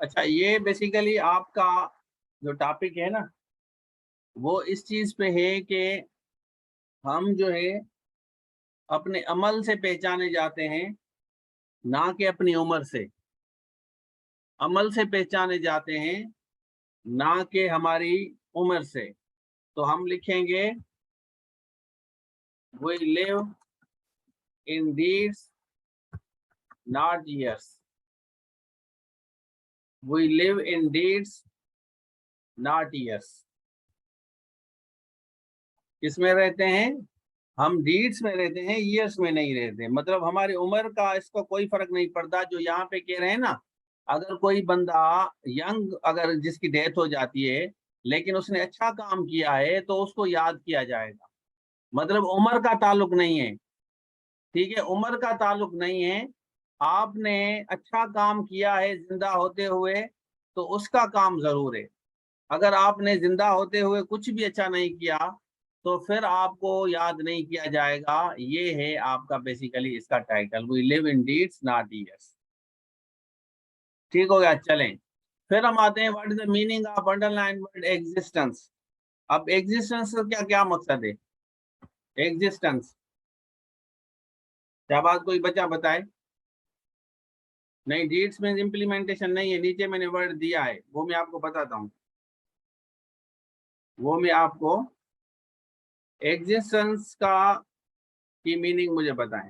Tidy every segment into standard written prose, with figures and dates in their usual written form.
अच्छा, ये बेसिकली आपका जो टॉपिक है ना, वो इस चीज पे है कि हम जो है अपने अमल से पहचाने जाते हैं, ना कि अपनी उम्र से। अमल से पहचाने जाते हैं, ना कि हमारी उम्र से। तो हम लिखेंगे we live in deeds not years। We live in deeds not years। किसमें रहते हैं? हम डीड्स में रहते हैं, ईयर्स में नहीं रहते। मतलब हमारी उम्र का इसको कोई फर्क नहीं पड़ता। जो यहाँ पे कह रहे हैं ना, अगर कोई बंदा यंग, अगर जिसकी डेथ हो जाती है लेकिन उसने अच्छा काम किया है तो उसको याद किया जाएगा। मतलब उम्र का ताल्लुक नहीं है, ठीक है, उम्र का ताल्लुक नहीं है। आपने अच्छा काम किया है जिंदा होते हुए तो उसका काम जरूर है। अगर आपने जिंदा होते हुए कुछ भी अच्छा नहीं किया तो फिर आपको याद नहीं किया जाएगा। ये है आपका बेसिकली इसका title, we live in deeds not years. ठीक हो गया, चलें। फिर हम आते हैं, what is the meaning of underline word existence. अब एग्जिस्टेंस का क्या क्या मकसद है? एग्जिस्टेंस, क्या बात कोई बच्चा बताए? नहीं, डीड्स में इम्प्लीमेंटेशन नहीं है, नीचे मैंने वर्ड दिया है, वो मैं आपको बताता हूँ। वो मैं आपको एग्जिस्टेंस का की मीनिंग मुझे बताएं,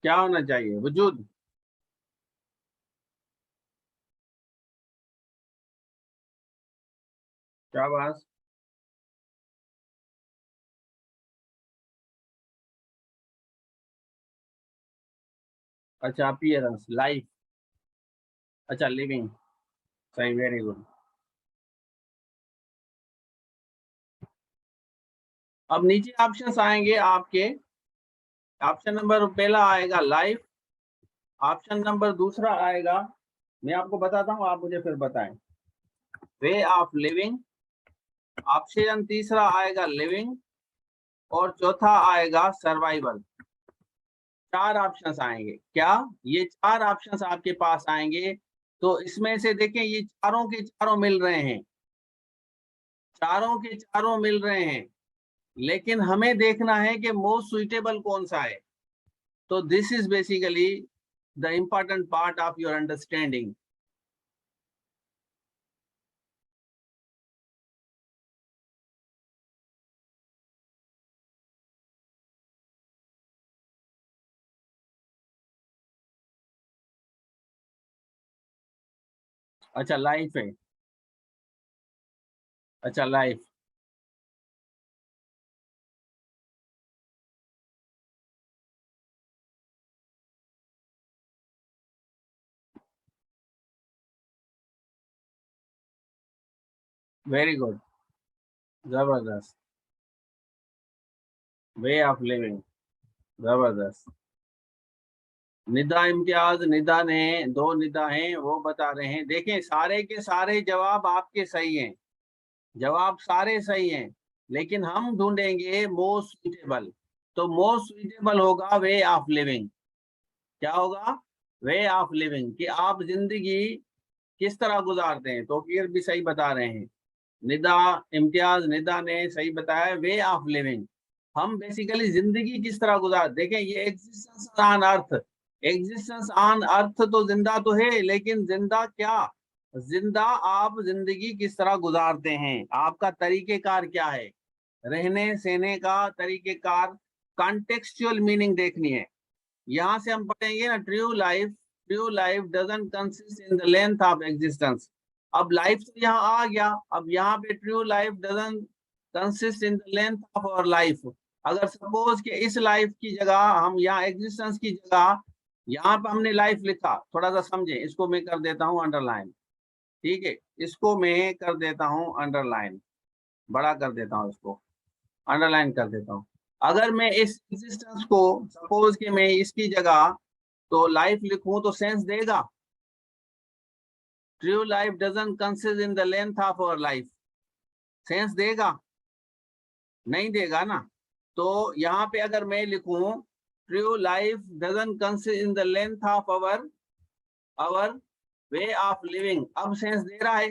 क्या होना चाहिए? वजूद। क्या बात? अच्छा, अपीयरेंस, लाइफ। अच्छा, लिविंग। सही, वेरी गुड। अब नीचे ऑप्शंस आएंगे आपके। ऑप्शन नंबर पहला आएगा लाइफ। ऑप्शन नंबर दूसरा आएगा, मैं आपको बताता हूँ, आप मुझे फिर बताएं, वे ऑफ लिविंग। ऑप्शन तीसरा आएगा लिविंग। और चौथा आएगा सर्वाइवल। चार ऑप्शंस आएंगे क्या? ये चार ऑप्शंस आपके पास आएंगे। तो इसमें से देखें, ये चारों के चारों मिल रहे हैं, चारों के चारों मिल रहे हैं, लेकिन हमें देखना है कि मोस्ट सुइटेबल कौन सा है। तो this is basically the important part of your understanding. अच्छा, लाइफ है। अच्छा, लाइफ। वेरी गुड, जबरदस्त। वे ऑफ लिविंग, जबरदस्त। निदा इम्तियाज, निदा ने दो निदा हैं, वो बता रहे हैं। देखें, सारे के सारे जवाब आपके सही हैं, जवाब सारे सही हैं, लेकिन हम ढूंढेंगे मोस्ट सुइटेबल। तो मोस्ट सुइटेबल होगा वे ऑफ लिविंग। क्या होगा? वे ऑफ लिविंग, कि आप जिंदगी किस तरह गुजारते हैं। तो फिर भी सही बता रहे हैं निदा, इम्तियाज, निदा ने सही बताया, वे ऑफ लिविंग। हम बेसिकली जिंदगी किस तरह गुजार, देखें, ये existence on earth. Existence on earth तो जिंदा तो है, लेकिन जिंदा क्या? जिंदा आप जिंदगी किस तरह गुजारते हैं, आपका तरीकेकार क्या है, रहने सहने का तरीकेकार। कॉन्टेक्सचुअल मीनिंग देखनी है। यहाँ से हम पढ़ेंगे ना, true life doesn't consist in the length of existence. अब लाइफ तो यहाँ आ गया, अब यहाँ पे true life doesn't consist in the length of our life. अगर सपोज कि इस लाइफ की जगह हम यहाँ एग्जिस्टेंस की जगह यहाँ पे हमने लाइफ लिखा, थोड़ा सा समझे, इसको मैं कर देता हूँ अंडरलाइन। ठीक है, इसको मैं कर देता हूँ अंडरलाइन, बड़ा कर देता हूँ, इसको अंडरलाइन कर देता हूँ। अगर मैं इस एग्जिस्टेंस को, सपोज कि मैं इसकी जगह तो लाइफ लिखूं तो सेंस देगा? True life doesn't consist in the length of our life, sense देगा? नहीं देगा ना। तो यहाँ पे अगर मैं लिखूं true life doesn't consist in the length of our our way of living, अब सेंस दे रहा है।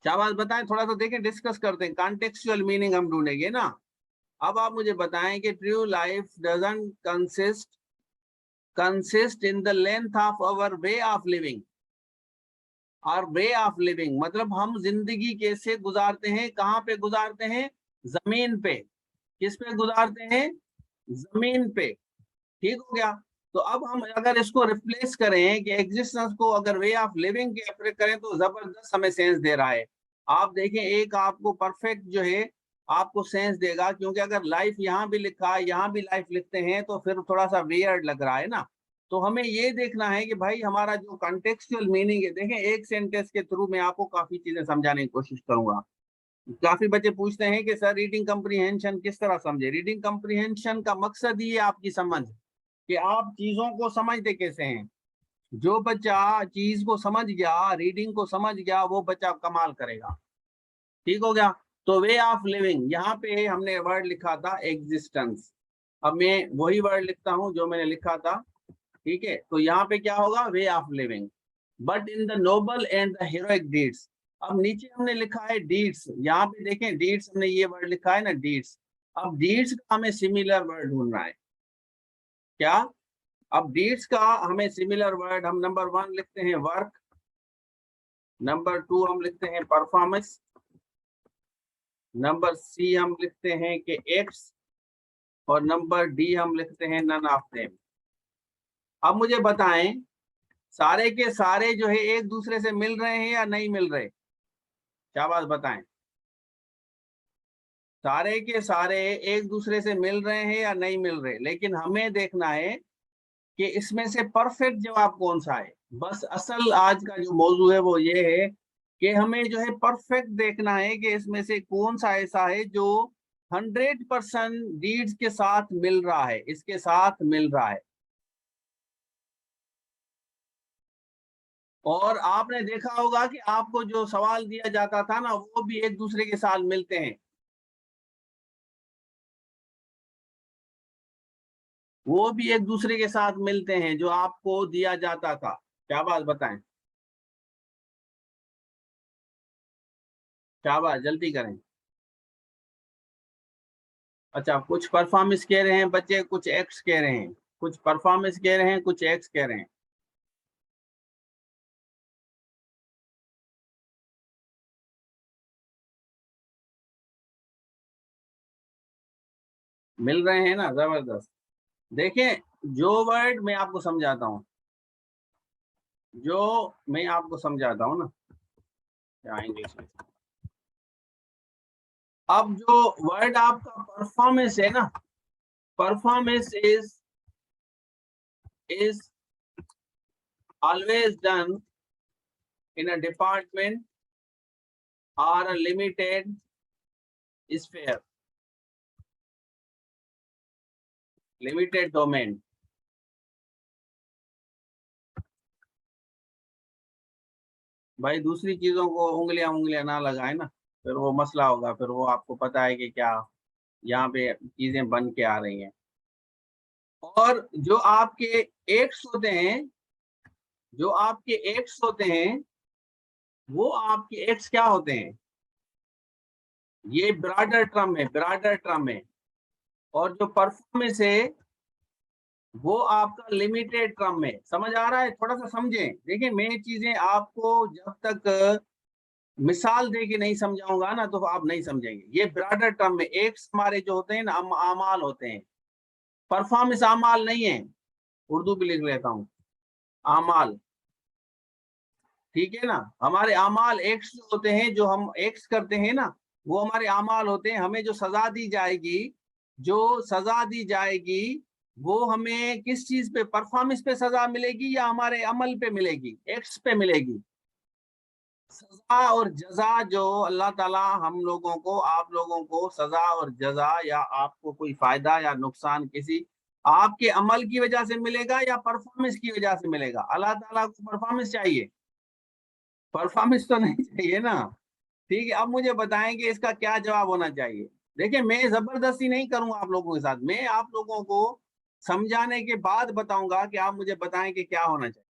क्या बात बताएं, थोड़ा सा देखें, डिस्कस करते हैं, कॉन्टेक्चुअल मीनिंग हम ढूंढेंगे ना। अब आप मुझे बताएं कि true life doesn't consist in the length of our way of living. और वे ऑफ लिविंग मतलब हम जिंदगी कैसे गुजारते हैं, कहाँ पे गुजारते हैं, जमीन पे। किस पे गुजारते हैं, जमीन पे। ठीक हो गया। तो अब हम अगर इसको रिप्लेस करें कि एग्जिस्टेंस को अगर वे ऑफ लिविंग के अप्लाई करें तो जबरदस्त हमें सेंस दे रहा है। आप देखें, एक आपको परफेक्ट जो है आपको सेंस देगा, क्योंकि अगर लाइफ यहाँ भी लिखा है, यहाँ भी लाइफ लिखते हैं तो फिर थोड़ा सा वियर्ड लग रहा है ना। तो हमें ये देखना है कि भाई हमारा जो कॉन्टेक्चुअल मीनिंग है, देखें एक सेंटेंस के थ्रू मैं आपको काफी चीजें समझाने की कोशिश करूंगा। काफी बच्चे पूछते हैं कि सर रीडिंग कम्प्रीहेंशन किस तरह समझे। रीडिंग कम्प्रीहेंशन का मकसद ही है आपकी समझ, कि आप चीजों को समझते कैसे हैं। जो बच्चा चीज को समझ गया, रीडिंग को समझ गया, वो बच्चा कमाल करेगा। ठीक हो गया। तो वे ऑफ लिविंग, यहाँ पे हमने वर्ड लिखा था एग्जिस्टेंस। अब मैं वही वर्ड लिखता हूं जो मैंने लिखा था। ठीक है, तो यहाँ पे क्या होगा, वे of living. But in the noble and the heroic deeds. अब नीचे हमने लिखा है डीड्स, यहाँ पे देखें डीड्स, हमने ये वर्ड लिखा है ना डीड्स। अब डीड्स का हमें सिमिलर वर्ड ढूंढना है। क्या, अब डीड्स का हमें सिमिलर वर्ड, हम नंबर 1 लिखते हैं वर्क, नंबर 2 हम लिखते हैं परफॉर्मेंस, नंबर सी हम लिखते हैं कि एक्ट्स, और नंबर डी हम लिखते हैं नन ऑफ देम। अब मुझे बताएं, सारे के सारे जो है एक दूसरे से मिल रहे हैं या नहीं मिल रहे, क्या बात बताएं। सारे के सारे एक दूसरे से मिल रहे हैं या नहीं मिल रहे, लेकिन हमें देखना है कि इसमें से परफेक्ट जवाब कौन सा है। बस असल आज का जो मौजू है वो ये है कि हमें जो है परफेक्ट देखना है कि इसमें से कौन सा ऐसा है जो 100% डीड्स के साथ मिल रहा है, इसके साथ मिल रहा है। और आपने देखा होगा कि आपको जो सवाल दिया जाता था ना, वो भी एक दूसरे के साथ मिलते हैं, वो भी एक दूसरे के साथ मिलते हैं जो आपको दिया जाता था। क्या बात बताएं, क्या बात, जल्दी करें। अच्छा, कुछ परफॉर्मेंस कह रहे हैं बच्चे, कुछ एक्ट्स कह रहे हैं, कुछ परफॉर्मेंस कह रहे हैं, कुछ एक्ट्स कह रहे हैं। मिल रहे हैं ना, जबरदस्त। देखें, जो वर्ड मैं आपको समझाता हूँ, जो मैं आपको समझाता हूँ ना, क्या इंग्लिश में, अब जो वर्ड आपका परफॉर्मेंस है ना, performance is always done in a department or a limited sphere, limited domain। भाई दूसरी चीजों को उंगलियां उंगलियां ना लगाए ना, फिर वो मसला होगा, फिर वो आपको पता है कि क्या यहाँ पे चीजें बन के आ रही हैं। और जो आपके एक्स होते हैं, जो आपके एक्स होते हैं, वो आपके एक्स क्या होते हैं, ये ब्रॉडर टर्म है, ब्रॉडर टर्म है। और जो परफॉर्मेंस है वो आपका लिमिटेड टर्म में। समझ आ रहा है, थोड़ा सा समझें। देखिए, मैं चीजें आपको जब तक मिसाल दे के नहीं समझाऊंगा ना तो आप नहीं समझेंगे। ये ब्रॉडर टर्म में एक्स हमारे जो होते हैं ना, आमाल होते हैं। परफॉर्मेंस आमाल नहीं है, उर्दू भी लिख लेता हूँ, आमाल। ठीक है ना, हमारे आमाल एक्स होते हैं, जो हम एक्स करते हैं ना, वो हमारे आमाल होते हैं। हमें जो सजा दी जाएगी, जो सजा दी जाएगी, वो हमें किस चीज पे, परफॉर्मेंस पे सजा मिलेगी या हमारे अमल पे मिलेगी, एक्स पे मिलेगी। सजा और जजा जो अल्लाह ताला हम लोगों को, आप लोगों को सजा और जजा, या आपको कोई फायदा या नुकसान किसी आपके अमल की वजह से मिलेगा या परफॉर्मेंस की वजह से मिलेगा। अल्लाह ताला को परफॉर्मेंस चाहिए, परफॉर्मेंस तो नहीं चाहिए ना। ठीक है, अब मुझे बताएं कि इसका क्या जवाब होना चाहिए। देखिए, मैं जबरदस्ती नहीं करूंगा आप लोगों के साथ, मैं आप लोगों को समझाने के बाद बताऊंगा कि आप मुझे बताएं कि क्या होना चाहिए।